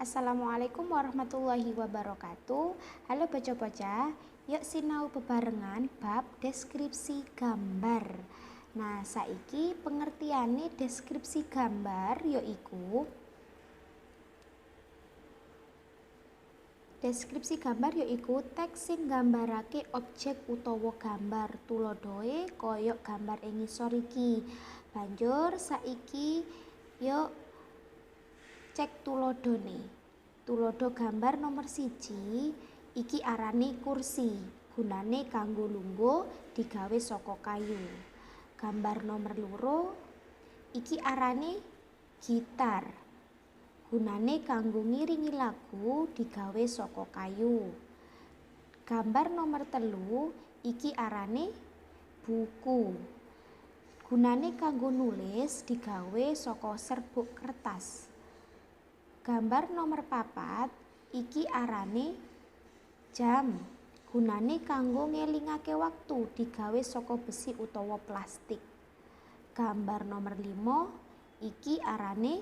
Assalamualaikum warahmatullahi wabarakatuh. Halo bocah-bocah, yuk sinau bebarengan bab deskripsi gambar. Nah, saiki pengertiane deskripsi gambar yaiku teks sing nggambarake objek utawa gambar. Tulodohe koyok gambar ing ngisor iki. Banjur saiki yuk cek tulodone. Tulodo gambar nomor 1 iki arane kursi. Gunane kanggo lungguh, digawe saka kayu. Gambar nomor 2 iki arane gitar. Gunane kanggo ngiringi lagu, digawe saka kayu. Gambar nomor 3 iki arane buku. Gunane kanggo nulis, digawe saka serbuk kertas. Gambar nomor 4 iki arane jam. Gunane kanggo ngelingake waktu, digawe saka besi utawa plastik. Gambar nomor 5 iki arane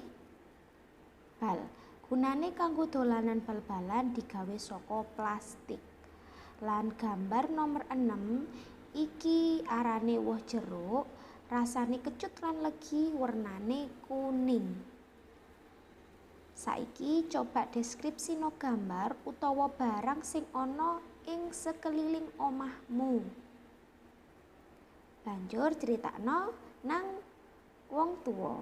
bal. Gunane kanggo dolanan bal-balan, digawe saka plastik. Lan gambar nomor 6 iki arane woh jeruk, rasane kecut lan legi, wernane kuning. Saiki coba deskripsino gambar utawa barang sing ana ing sekeliling omahmu. Banjur critakno nang wong tuwa.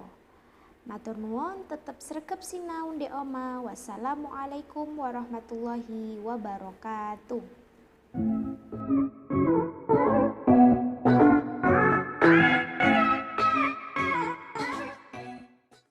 Matur nuwun, tetep sregep sinau ndek omah. Wassalamualaikum warahmatullahi wabarakatuh.